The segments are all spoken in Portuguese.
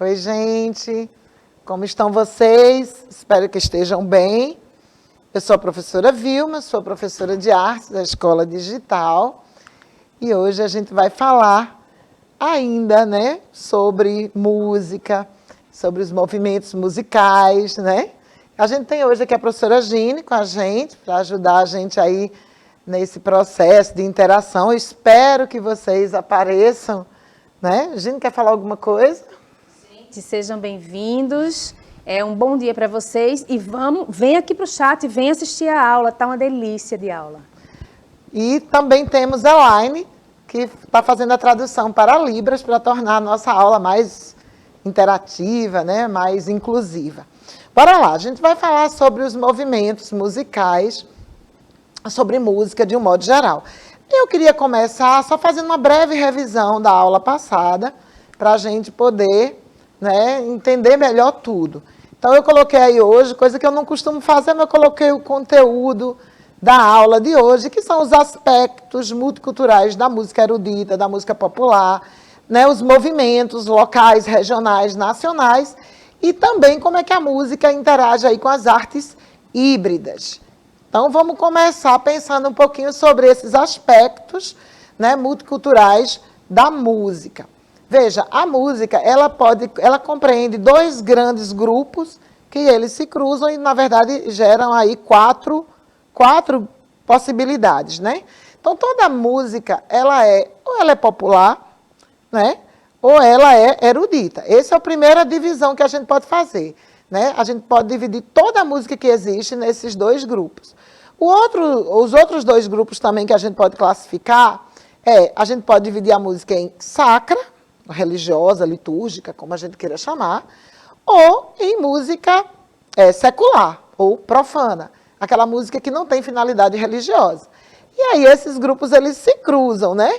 Oi, gente. Como estão vocês? Espero que estejam bem. Eu sou a professora Vilma, sou professora de arte da Escola Digital. E hoje a gente vai falar ainda, né, sobre música, sobre os movimentos musicais, né? A gente tem hoje aqui a professora Gine com a gente, para ajudar a gente aí nesse processo de interação. Eu espero que vocês apareçam, né? Gine, quer falar alguma coisa? Gente, sejam bem-vindos. É um bom dia para vocês e vem aqui para o chat e vem assistir a aula, tá uma delícia de aula. E também temos a Elaine, que está fazendo a tradução para Libras para tornar a nossa aula mais interativa, né? Mais inclusiva. Bora lá, a gente vai falar sobre os movimentos musicais, sobre música de um modo geral. Eu queria começar só fazendo uma breve revisão da aula passada, para a gente poder, né, entender melhor tudo. Então, eu coloquei aí hoje, coisa que eu não costumo fazer, mas eu coloquei o conteúdo da aula de hoje, que são os aspectos multiculturais da música erudita, da música popular, né, os movimentos locais, regionais, nacionais, e também como é que a música interage aí com as artes híbridas. Então, vamos começar pensando um pouquinho sobre esses aspectos, né, multiculturais da música. Veja, a música, ela compreende dois grandes grupos que eles se cruzam e, na verdade, geram aí quatro possibilidades, né? Então, toda música, ou ela é popular, né? Ou ela é erudita. Essa é a primeira divisão que a gente pode fazer, né? A gente pode dividir toda a música que existe nesses dois grupos. Os outros dois grupos também que a gente pode classificar, a gente pode dividir a música em sacra, religiosa, litúrgica, como a gente queira chamar, ou em música secular, ou profana, aquela música que não tem finalidade religiosa. E aí esses grupos, eles se cruzam, né?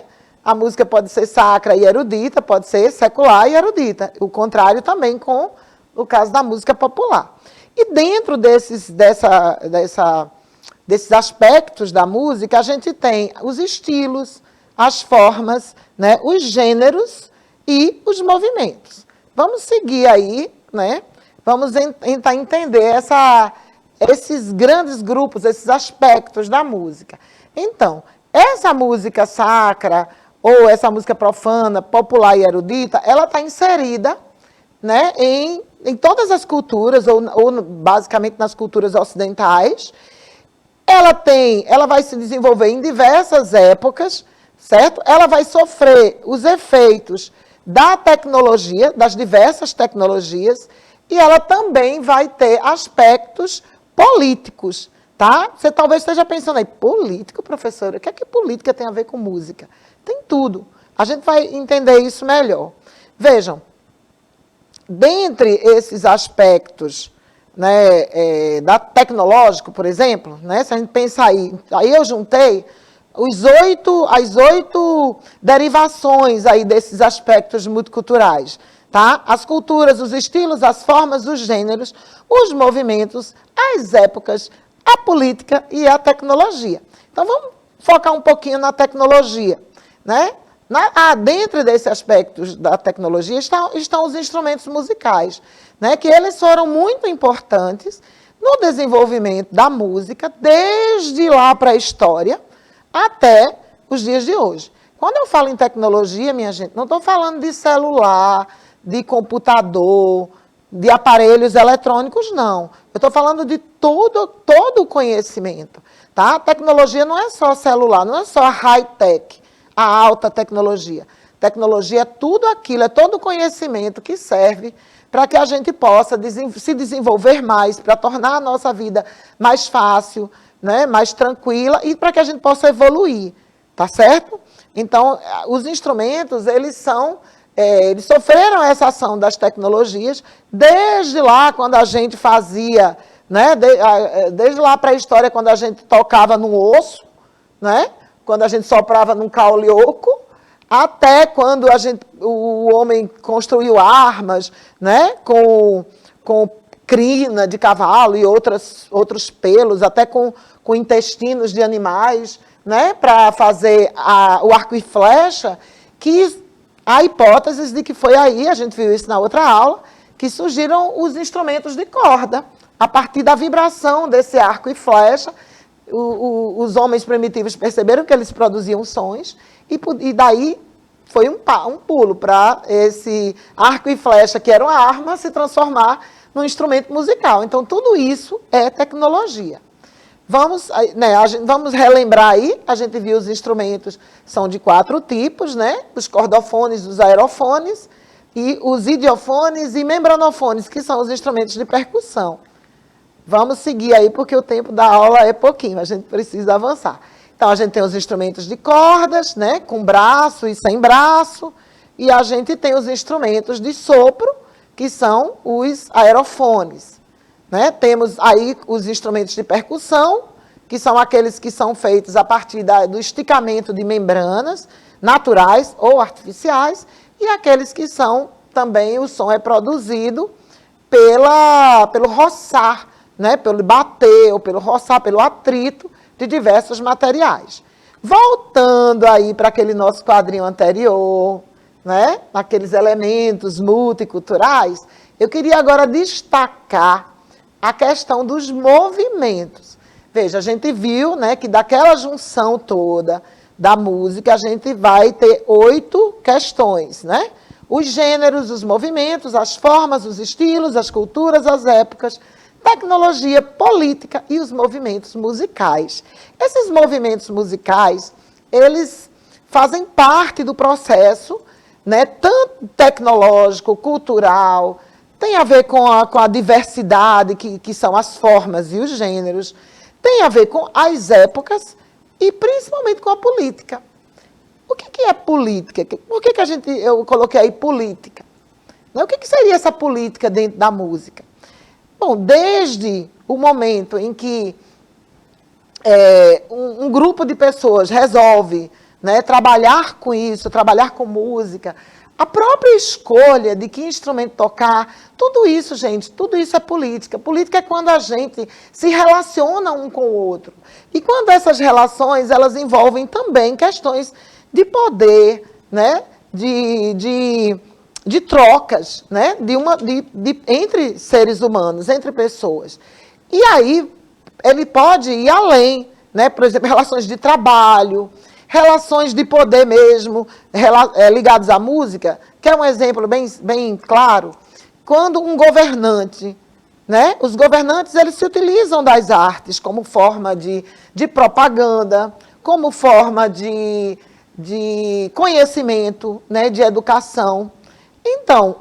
A música pode ser sacra e erudita, pode ser secular e erudita. O contrário também com o caso da música popular. E dentro desses aspectos da música, a gente tem os estilos, as formas, né, os gêneros e os movimentos. Vamos seguir aí, né? Vamos tentar entender esses grandes grupos, esses aspectos da música. Então, essa música sacra, ou essa música profana, popular e erudita, ela está inserida, né, em todas as culturas, ou basicamente nas culturas ocidentais. Ela vai se desenvolver em diversas épocas, certo? Ela vai sofrer os efeitos da tecnologia, das diversas tecnologias, e ela também vai ter aspectos políticos, tá? Você talvez esteja pensando aí, político, professora? O que é que política tem a ver com música? Tem tudo. A gente vai entender isso melhor. Vejam, dentre esses aspectos, né, tecnológico, por exemplo, né, se a gente pensar aí eu juntei as 8 derivações aí desses aspectos multiculturais, tá? As culturas, os estilos, as formas, os gêneros, os movimentos, as épocas, a política e a tecnologia. Então, vamos focar um pouquinho na tecnologia, né? Dentro desses aspectos da tecnologia estão os instrumentos musicais, né? Que eles foram muito importantes no desenvolvimento da música, desde lá para a história, até os dias de hoje. Quando eu falo em tecnologia, minha gente, não estou falando de celular, de computador, de aparelhos eletrônicos, não. Eu estou falando de todo o conhecimento. Tá? A tecnologia não é só celular, não é só a high-tech, a alta tecnologia. Tecnologia é tudo aquilo, é todo o conhecimento que serve para que a gente possa se desenvolver mais, para tornar a nossa vida mais fácil, né, mais tranquila e para que a gente possa evoluir, tá certo? Então, os instrumentos, eles sofreram essa ação das tecnologias desde lá, quando a gente fazia, né, desde lá para a história, quando a gente tocava no osso, né, quando a gente soprava num caule oco, até quando o homem construiu armas, né, com crina de cavalo e outros pelos, até com intestinos de animais, né, para fazer o arco e flecha, que a hipótese de que foi aí, a gente viu isso na outra aula, que surgiram os instrumentos de corda, a partir da vibração desse arco e flecha. Os homens primitivos perceberam que eles produziam sons, e daí foi um pulo para esse arco e flecha, que era uma arma, se transformar num instrumento musical. Então, tudo isso é tecnologia. Vamos relembrar aí, a gente viu os instrumentos, são de 4 tipos, né? Os cordofones, os aerofones, e os idiofones e membranofones, que são os instrumentos de percussão. Vamos seguir aí, porque o tempo da aula é pouquinho, a gente precisa avançar. Então, a gente tem os instrumentos de cordas, né, com braço e sem braço, e a gente tem os instrumentos de sopro, que são os aerofones. Né? Temos aí os instrumentos de percussão, que são aqueles que são feitos a partir do esticamento de membranas naturais ou artificiais, e aqueles que são também, o som é produzido pelo roçar, né, pelo bater, ou pelo roçar, pelo atrito de diversos materiais. Voltando aí para aquele nosso quadrinho anterior, né, aqueles elementos multiculturais, eu queria agora destacar a questão dos movimentos. Veja, a gente viu, né, que daquela junção toda da música, a gente vai ter 8 questões, né? Os gêneros, os movimentos, as formas, os estilos, as culturas, as épocas, tecnologia, política e os movimentos musicais. Esses movimentos musicais, eles fazem parte do processo, né, tanto tecnológico, cultural, tem a ver com a diversidade, que são as formas e os gêneros, tem a ver com as épocas e principalmente com a política. O que é política? Por que eu coloquei aí política? O que seria essa política dentro da música? Bom, desde o momento em que um grupo de pessoas resolve, né, trabalhar com isso, trabalhar com música, a própria escolha de que instrumento tocar, tudo isso, gente, tudo isso é política. Política é quando a gente se relaciona um com o outro. E quando essas relações, elas envolvem também questões de poder, né, de trocas, né, entre seres humanos, entre pessoas. E aí, ele pode ir além, né, por exemplo, relações de trabalho, relações de poder mesmo, ligados à música, que é um exemplo bem claro, quando um governante, né, os governantes, eles se utilizam das artes como forma de propaganda, como forma de conhecimento, né, de educação. Então,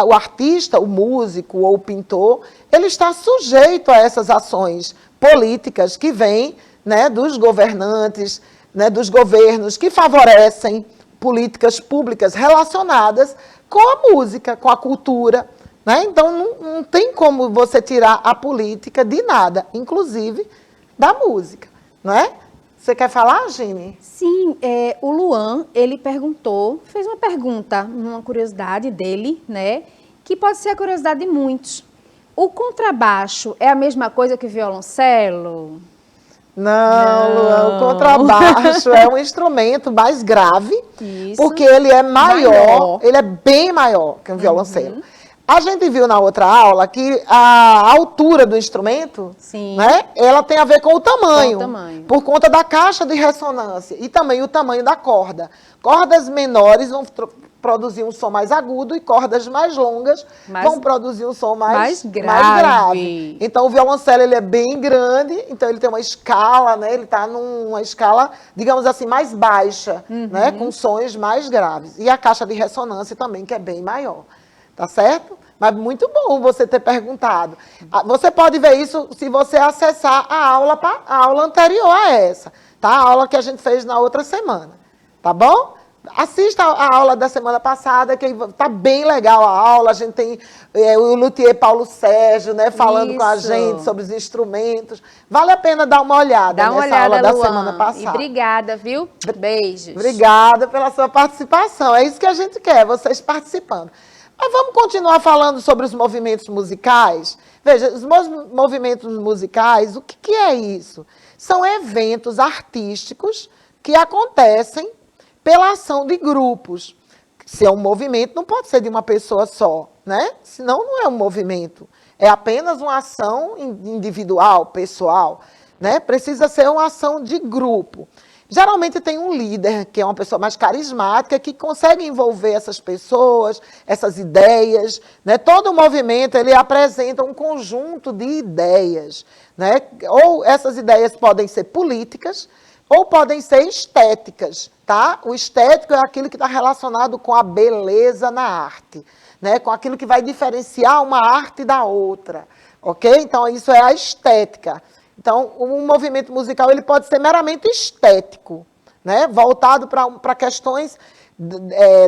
o artista, o músico ou o pintor, ele está sujeito a essas ações políticas que vêm, né, dos governantes, né, dos governos, que favorecem políticas públicas relacionadas com a música, com a cultura. Né? Então, não tem como você tirar a política de nada, inclusive da música. Não é? Você quer falar, Gine? Sim, o Luan, ele fez uma pergunta, uma curiosidade dele, né, que pode ser a curiosidade de muitos. O contrabaixo é a mesma coisa que o violoncelo? Não, Luan, o contrabaixo é um instrumento mais grave, porque ele é maior, ele é bem maior que um violoncelo. A gente viu na outra aula que a altura do instrumento, né, ela tem a ver com o tamanho, por conta da caixa de ressonância e também o tamanho da corda. Cordas menores vão produzir um som mais agudo e cordas mais longas vão produzir um som mais grave. Então, o violoncelo, ele é bem grande, então ele tem uma escala, né? Ele está numa escala, digamos assim, mais baixa, né? Com sons mais graves. E a caixa de ressonância também, que é bem maior. Tá certo? Mas muito bom você ter perguntado. Você pode ver isso se você acessar a aula anterior a essa, tá? A aula que a gente fez na outra semana. Tá bom? Assista a aula da semana passada, que está bem legal a aula. A gente tem o luthier Paulo Sérgio, né, falando com a gente sobre os instrumentos. Vale a pena dar uma olhada nessa aula da semana passada. E obrigada, viu? Beijos. Obrigada pela sua participação. É isso que a gente quer, vocês participando. Mas vamos continuar falando sobre os movimentos musicais? Veja, os movimentos musicais, o que é isso? São eventos artísticos que acontecem pela ação de grupos. Se é um movimento, não pode ser de uma pessoa só, né? Senão não é um movimento. É apenas uma ação individual, pessoal, né? Precisa ser uma ação de grupo. Geralmente tem um líder, que é uma pessoa mais carismática, que consegue envolver essas pessoas, essas ideias, né? Todo movimento, ele apresenta um conjunto de ideias, né? Ou essas ideias podem ser políticas, ou podem ser estéticas, tá? O estético é aquilo que está relacionado com a beleza na arte, né? Com aquilo que vai diferenciar uma arte da outra, ok? Então, isso é a estética. Então, um movimento musical ele pode ser meramente estético, né? Voltado para questões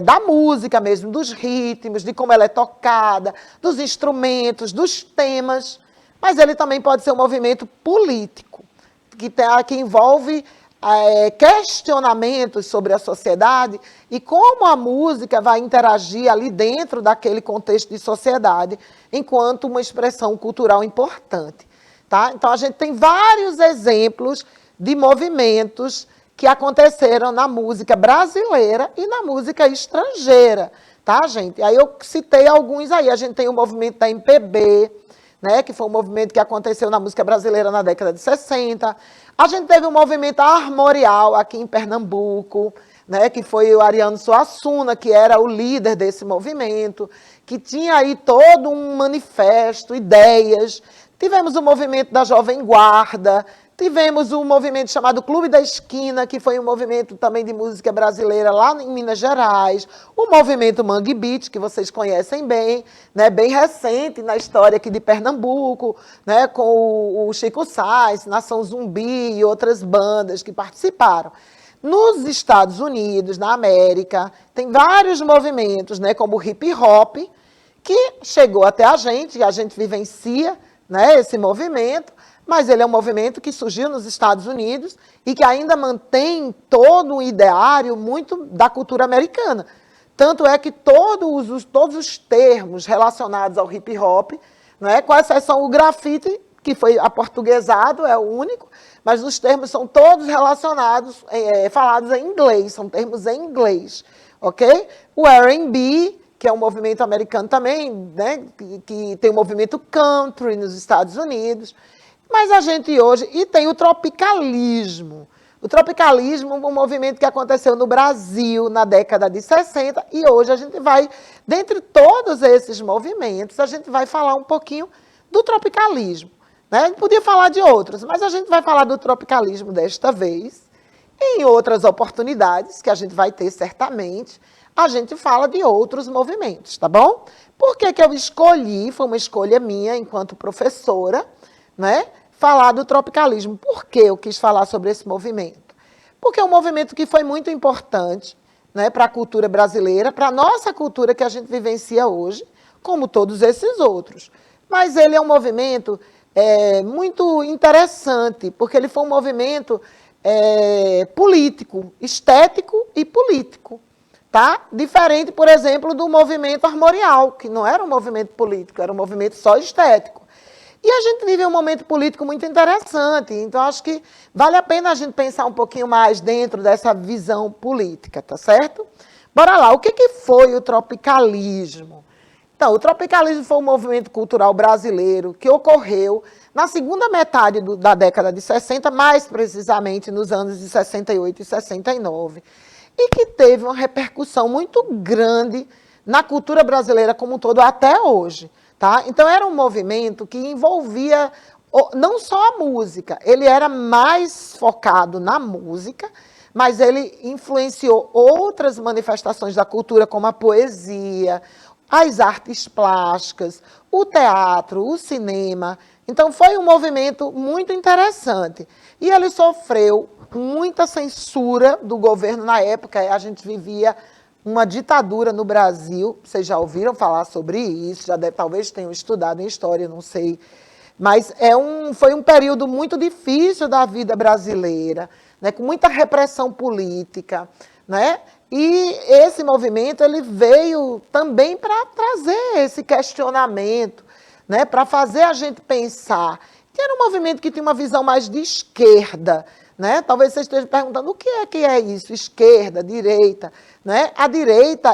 da música mesmo, dos ritmos, de como ela é tocada, dos instrumentos, dos temas, mas ele também pode ser um movimento político, que envolve questionamentos sobre a sociedade e como a música vai interagir ali dentro daquele contexto de sociedade, enquanto uma expressão cultural importante. Tá? Então, a gente tem vários exemplos de movimentos que aconteceram na música brasileira e na música estrangeira, tá, gente? Aí eu citei alguns aí. A gente tem o movimento da MPB, né, que foi um movimento que aconteceu na música brasileira na década de 60. A gente teve um movimento armorial aqui em Pernambuco, né, que foi o Ariano Suassuna, que era o líder desse movimento, que tinha aí todo um manifesto, ideias. Tivemos o movimento da Jovem Guarda, tivemos o movimento chamado Clube da Esquina, que foi um movimento também de música brasileira lá em Minas Gerais, o movimento Mangue Beat, que vocês conhecem bem, né, bem recente na história aqui de Pernambuco, né, com o Chico Sainz, Nação Zumbi e outras bandas que participaram. Nos Estados Unidos, na América, tem vários movimentos, né, como o hip hop, que chegou até a gente vivencia, né, esse movimento, mas ele é um movimento que surgiu nos Estados Unidos e que ainda mantém todo um ideário muito da cultura americana. Tanto é que todos os termos relacionados ao hip hop, né, com exceção o grafite, que foi aportuguesado, é o único, mas os termos são todos relacionados, falados em inglês, são termos em inglês, ok? O R&B, que é um movimento americano também, né, que tem o movimento country nos Estados Unidos, mas a gente hoje, e tem o tropicalismo. O tropicalismo é um movimento que aconteceu no Brasil na década de 60, e hoje a gente vai, dentre todos esses movimentos, a gente vai falar um pouquinho do tropicalismo, né? A gente podia falar de outros, mas a gente vai falar do tropicalismo desta vez. Em outras oportunidades, que a gente vai ter certamente, a gente fala de outros movimentos, tá bom? Por que eu escolhi, foi uma escolha minha enquanto professora, né, falar do tropicalismo? Por que eu quis falar sobre esse movimento? Porque é um movimento que foi muito importante, né, para a cultura brasileira, para a nossa cultura que a gente vivencia hoje, como todos esses outros. Mas ele é um movimento muito interessante, porque ele foi um movimento político, estético e político. Tá? Diferente, por exemplo, do movimento armorial, que não era um movimento político, era um movimento só estético. E a gente vive um momento político muito interessante, então acho que vale a pena a gente pensar um pouquinho mais dentro dessa visão política, tá certo? Bora lá, o que foi o tropicalismo? Então, o tropicalismo foi um movimento cultural brasileiro que ocorreu na segunda metade da década de 60, mais precisamente nos anos de 68 e 69. E que teve uma repercussão muito grande na cultura brasileira como um todo até hoje. Tá? Então, era um movimento que envolvia não só a música, ele era mais focado na música, mas ele influenciou outras manifestações da cultura, como a poesia, as artes plásticas, o teatro, o cinema. Então, foi um movimento muito interessante. E ele sofreu muita censura do governo na época. A gente vivia uma ditadura no Brasil. Vocês já ouviram falar sobre isso? Talvez tenham estudado em história, não sei. Mas foi um período muito difícil da vida brasileira, né, com muita repressão política, né? E esse movimento ele veio também para trazer esse questionamento, né, para fazer a gente pensar que era um movimento que tinha uma visão mais de esquerda, né? Talvez você esteja perguntando o que é isso, esquerda, direita, né? A direita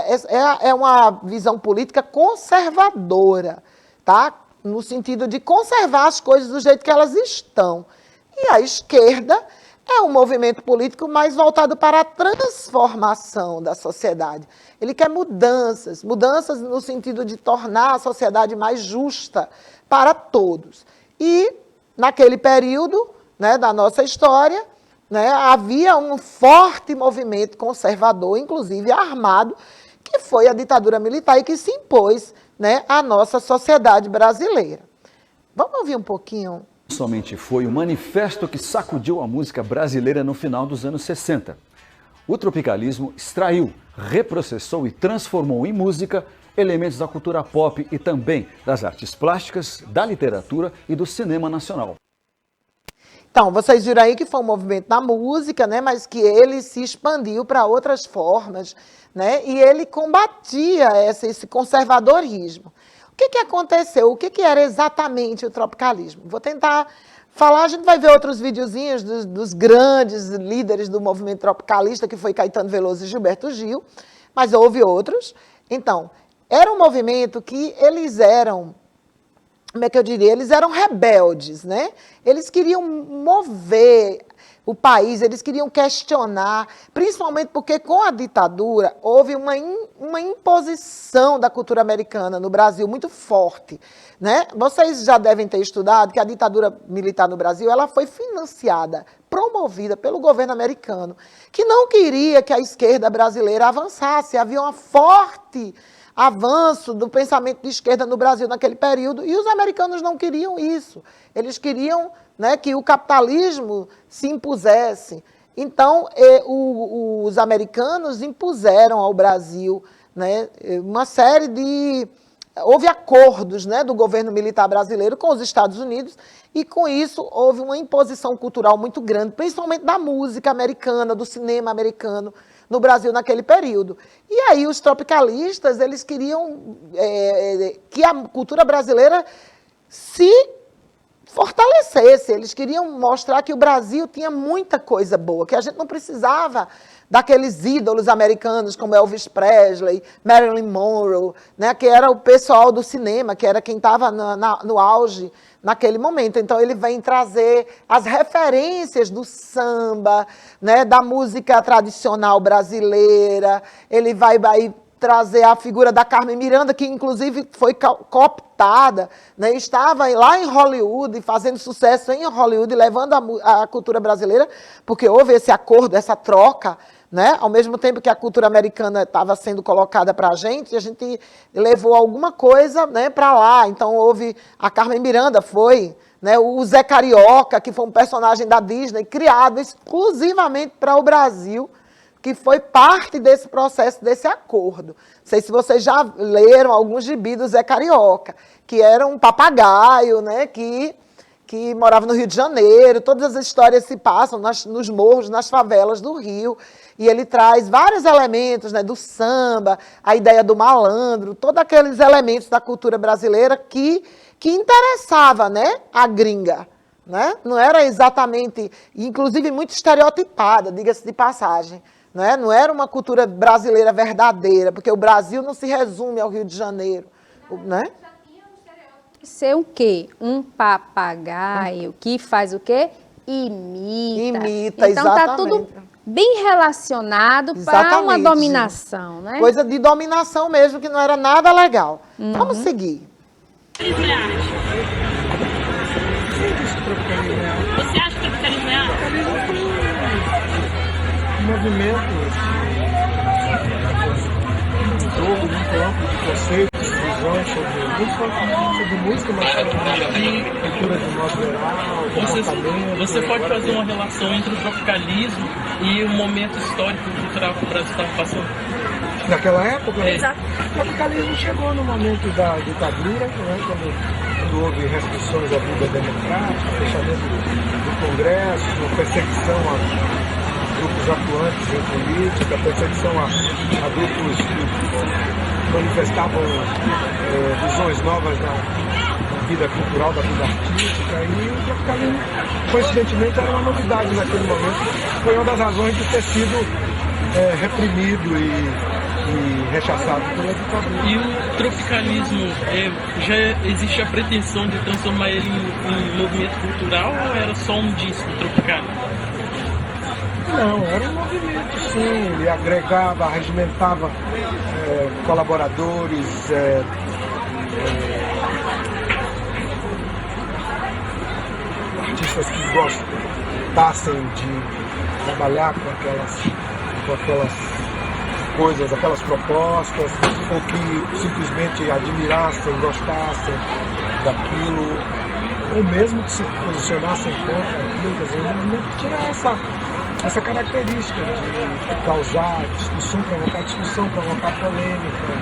é uma visão política conservadora, tá? No sentido de conservar as coisas do jeito que elas estão. E a esquerda é um movimento político mais voltado para a transformação da sociedade. Ele quer mudanças, mudanças no sentido de tornar a sociedade mais justa para todos. E, naquele período, né, da nossa história, né, havia um forte movimento conservador, inclusive armado, que foi a ditadura militar e que se impôs, né, à nossa sociedade brasileira. Vamos ouvir um pouquinho? Somente foi o manifesto que sacudiu a música brasileira no final dos anos 60. O tropicalismo extraiu, reprocessou e transformou em música elementos da cultura pop e também das artes plásticas, da literatura e do cinema nacional. Então, vocês viram aí que foi um movimento da música, né, mas que ele se expandiu para outras formas, né, e ele combatia esse conservadorismo. O que aconteceu? O que era exatamente o tropicalismo? Vou tentar falar, a gente vai ver outros videozinhos dos grandes líderes do movimento tropicalista, que foi Caetano Veloso e Gilberto Gil, mas houve outros. Então, era um movimento que eles eram, como é que eu diria? Eles eram rebeldes, né? Eles queriam mover o país, eles queriam questionar, principalmente porque com a ditadura houve uma imposição da cultura americana no Brasil muito forte, né? Vocês já devem ter estudado que a ditadura militar no Brasil ela foi financiada, promovida pelo governo americano, que não queria que a esquerda brasileira avançasse. Havia uma forte avanço do pensamento de esquerda no Brasil naquele período, e os americanos não queriam isso. Eles queriam, né, que o capitalismo se impusesse. Então, os americanos impuseram ao Brasil, né, uma série de... Houve acordos, né, do governo militar brasileiro com os Estados Unidos, e com isso houve uma imposição cultural muito grande, principalmente da música americana, do cinema americano, no Brasil naquele período. E aí os tropicalistas, eles queriam que a cultura brasileira se fortalecesse, eles queriam mostrar que o Brasil tinha muita coisa boa, que a gente não precisava daqueles ídolos americanos como Elvis Presley, Marilyn Monroe, né, que era o pessoal do cinema, que era quem estava no auge naquele momento. Então, ele vem trazer as referências do samba, né, da música tradicional brasileira, ele vai trazer a figura da Carmen Miranda, que inclusive foi cooptada, né, estava lá em Hollywood, fazendo sucesso em Hollywood, levando a cultura brasileira, porque houve esse acordo, essa troca, né? Ao mesmo tempo que a cultura americana estava sendo colocada para a gente levou alguma coisa, né, para lá. Então, houve a Carmen Miranda, foi, né, o Zé Carioca, que foi um personagem da Disney, criado exclusivamente para o Brasil, que foi parte desse processo, desse acordo. Não sei se vocês já leram alguns gibis do Zé Carioca, que era um papagaio, né, que morava no Rio de Janeiro. Todas as histórias se passam nos morros, nas favelas do Rio, e ele traz vários elementos, né, do samba, a ideia do malandro, todos aqueles elementos da cultura brasileira que interessava, né, a gringa. Né? Não era exatamente, inclusive muito estereotipada, diga-se de passagem. Né? Não era uma cultura brasileira verdadeira, porque o Brasil não se resume ao Rio de Janeiro. Né? Ser o quê? Um papagaio que faz o quê? Imita. Então exatamente. Tá tudo bem relacionado para uma dominação, né? Coisa de dominação mesmo, que não era nada legal. Vamos seguir. Você acha que o tropicalismo é arte? Movimentos jogo muito amplo de conceitos, visões sobre música, mas sobre cultura de modo geral. Você pode fazer uma relação entre o tropicalismo e o momento histórico e cultural que o Brasil estava passando? Naquela época, o tropicalismo chegou no momento da ditadura, né, quando houve restrições à vida democrática, fechamento do Congresso, perseguição a grupos atuantes em política, perseguição a grupos que manifestavam visões novas na vida cultural, da vida artística, e o tropicalismo, coincidentemente, era uma novidade naquele momento. Foi uma das razões de ter sido reprimido e rechaçado pela ditadura. E o tropicalismo, já existe a pretensão de transformar ele em movimento cultural ou era só um disco tropical? Não, era um movimento, sim. Ele agregava, regimentava colaboradores, artistas que gostassem de trabalhar com aquelas coisas, aquelas propostas, ou que simplesmente admirassem, gostassem daquilo, ou mesmo que se posicionassem contra aquilo. Quer dizer, o movimento tinha essa característica de causar discussão, provocar polêmica,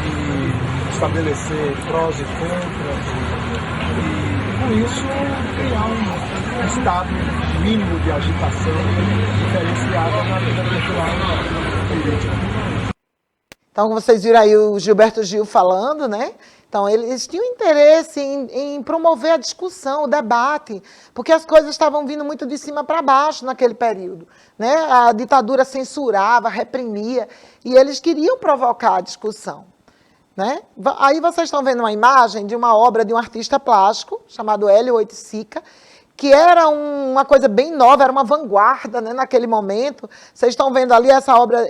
de estabelecer prós e contras, e com isso criar um estado mínimo de agitação diferenciada na vida cultural política. Então, como vocês viram aí o Gilberto Gil falando, né? Então, eles tinham interesse em promover a discussão, o debate, porque as coisas estavam vindo muito de cima para baixo naquele período, né? A ditadura censurava, reprimia, e eles queriam provocar a discussão, né? Aí vocês estão vendo uma imagem de uma obra de um artista plástico, chamado Hélio Oiticica, que era uma coisa bem nova, era uma vanguarda, né, naquele momento. Vocês estão vendo ali, essa obra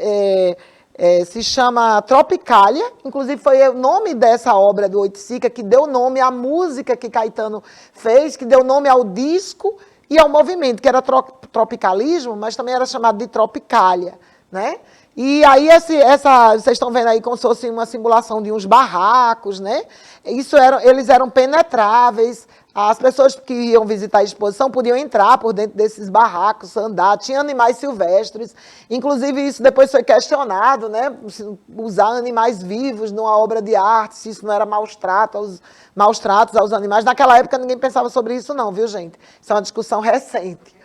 se chama Tropicália, inclusive foi o nome dessa obra do Oiticica que deu nome à música que Caetano fez, que deu nome ao disco e ao movimento, que era tropicalismo, mas também era chamado de Tropicália, né? E aí vocês estão vendo aí como se fosse uma simulação de uns barracos, né? Eles eram penetráveis. As pessoas que iam visitar a exposição podiam entrar por dentro desses barracos, andar. Tinha animais silvestres. Inclusive, isso depois foi questionado, né? Usar animais vivos numa obra de arte, se isso não era maus tratos aos animais. Naquela época, ninguém pensava sobre isso não, viu, gente? Isso é uma discussão recente.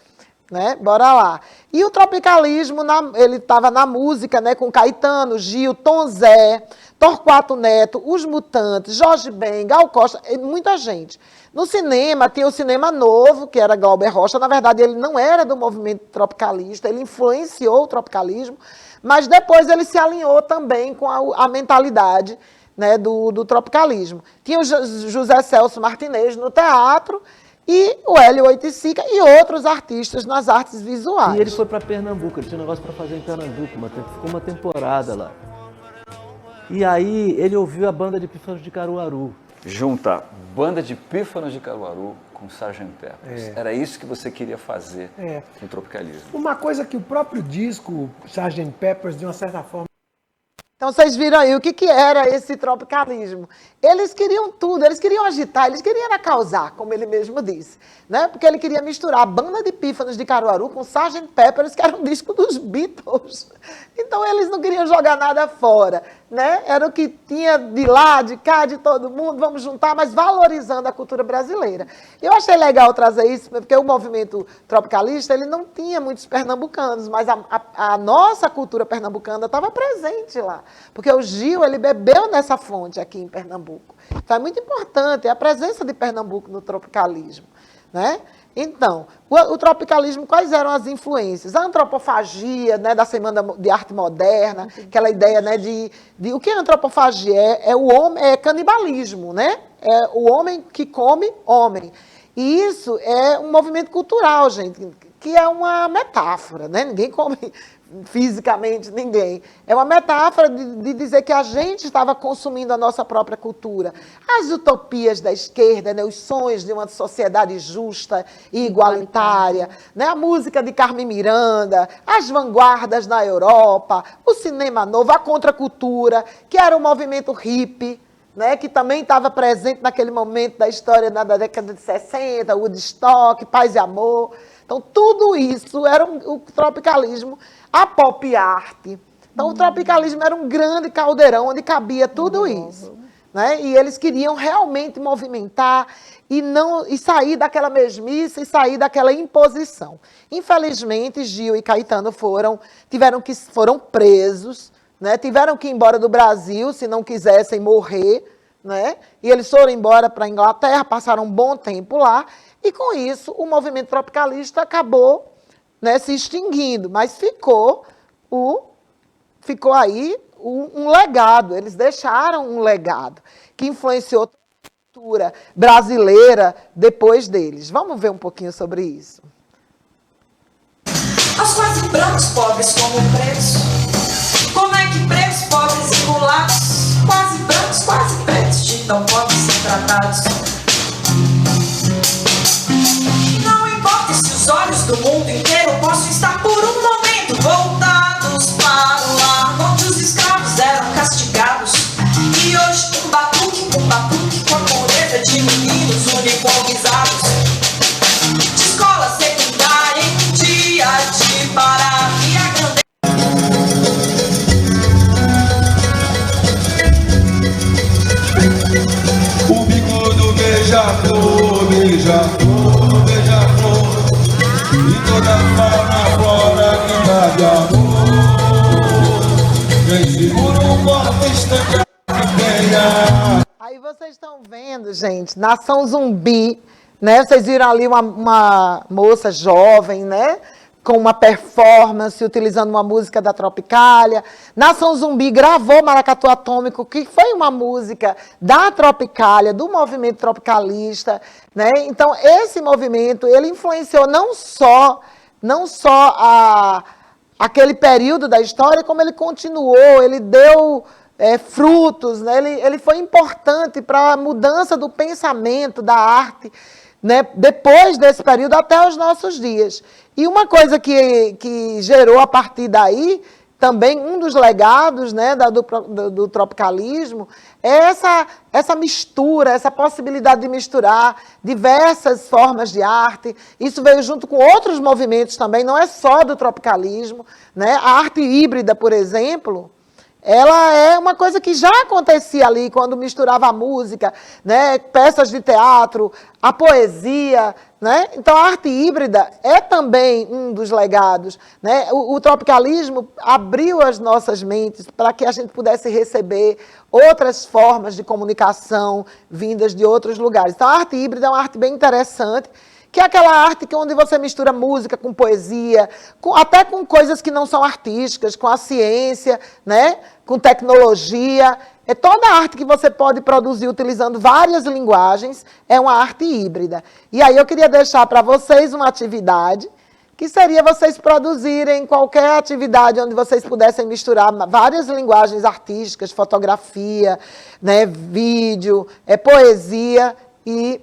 Né? Bora lá. E o tropicalismo, ele estava na música, né, com Caetano, Gil, Tom Zé, Torquato Neto, Os Mutantes, Jorge Ben, Gal Costa, muita gente. No cinema, tinha o Cinema Novo, que era Glauber Rocha. Na verdade, ele não era do movimento tropicalista, ele influenciou o tropicalismo, mas depois ele se alinhou também com a mentalidade, né, do tropicalismo. Tinha o José Celso Martinez no teatro, e o Hélio Oiticica e outros artistas nas artes visuais. E ele foi para Pernambuco, ele tinha um negócio para fazer em Pernambuco, ficou uma temporada lá. E aí ele ouviu a banda de Pífanos de Caruaru. Junta banda de Pífanos de Caruaru com Sgt. Peppers. Era isso que você queria fazer no tropicalismo. Uma coisa que o próprio disco Sgt. Peppers, de uma certa forma... Então, vocês viram aí o que era esse tropicalismo. Eles queriam tudo, eles queriam agitar, eles queriam causar, como ele mesmo disse. Né? Porque ele queria misturar a banda de Pífanos de Caruaru com Sgt. Peppers, que era um disco dos Beatles. Então, eles não queriam jogar nada fora. Né? Era o que tinha de lá, de cá, de todo mundo, vamos juntar, mas valorizando a cultura brasileira. Eu achei legal trazer isso, porque o movimento tropicalista ele não tinha muitos pernambucanos, mas a nossa cultura pernambucana estava presente lá. Porque o Gil, ele bebeu nessa fonte aqui em Pernambuco. Então, é muito importante a presença de Pernambuco no tropicalismo. Né? Então, o tropicalismo, quais eram as influências? A antropofagia, né, da Semana de Arte Moderna, aquela ideia, né, de o que é antropofagia? O homem, é canibalismo, né? É o homem que come homem. E isso é um movimento cultural, gente, que é uma metáfora, né? Ninguém come fisicamente ninguém. É uma metáfora de dizer que a gente estava consumindo a nossa própria cultura. As utopias da esquerda, né, os sonhos de uma sociedade justa e igualitária, né, a música de Carmen Miranda, as vanguardas na Europa, o cinema novo, a contracultura, que era o movimento hippie, né, que também estava presente naquele momento da história da década de 60, Woodstock, Paz e Amor. Então, tudo isso era o tropicalismo, a pop art. Então, o tropicalismo era um grande caldeirão onde cabia tudo isso. Né? E eles queriam realmente movimentar e sair daquela mesmice e sair daquela imposição. Infelizmente, Gil e Caetano foram presos, né? Tiveram que ir embora do Brasil se não quisessem morrer, né? E eles foram embora para a Inglaterra, passaram um bom tempo lá, e com isso o movimento tropicalista acabou, né, se extinguindo, mas ficou aí um legado, eles deixaram um legado que influenciou a cultura brasileira depois deles. Vamos ver um pouquinho sobre isso. Aos quase brancos, pobres como pretos, como é que pretos, pobres e mulatos, quase brancos, quase pretos, de tão pobres são tratados? Não importa se os olhos do mundo inteiro possam estar por um momento voltados para o lar onde os escravos eram castigados, e hoje um batuque com a pureza de meninos uniformizados, de escola secundária em um dia de parar e a grande. O bico do beija-flor, beija-flor, beija-flor, e toda fauna flora canta de amor. Vem segura um corpo estranho que venha. Aí vocês estão vendo, gente, Nação Zumbi, né? Vocês viram ali uma moça jovem, né? Com uma performance, utilizando uma música da Tropicália. Nação Zumbi gravou Maracatu Atômico, que foi uma música da Tropicália, do movimento tropicalista, né? Então, esse movimento, ele influenciou não só aquele período da história, como ele continuou, ele deu frutos, né? Ele foi importante para a mudança do pensamento, da arte, né? Depois desse período até os nossos dias. E uma coisa que gerou a partir daí, também um dos legados, né, do tropicalismo, é essa mistura, essa possibilidade de misturar diversas formas de arte. Isso veio junto com outros movimentos também, não é só do tropicalismo, né? A arte híbrida, por exemplo, ela é uma coisa que já acontecia ali, quando misturava a música, né, peças de teatro, a poesia, né? Então, a arte híbrida é também um dos legados, né? O tropicalismo abriu as nossas mentes para que a gente pudesse receber outras formas de comunicação vindas de outros lugares. Então, a arte híbrida é uma arte bem interessante, que é aquela arte onde você mistura música com poesia, até com coisas que não são artísticas, com a ciência, né? Com tecnologia. Toda a arte que você pode produzir utilizando várias linguagens é uma arte híbrida. E aí eu queria deixar para vocês uma atividade, que seria vocês produzirem qualquer atividade onde vocês pudessem misturar várias linguagens artísticas, fotografia, né? Vídeo, poesia, e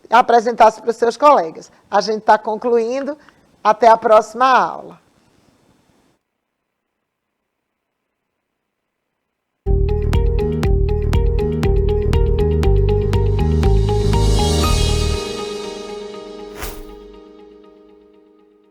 apresentasse para os seus colegas. A gente está concluindo. Até a próxima aula.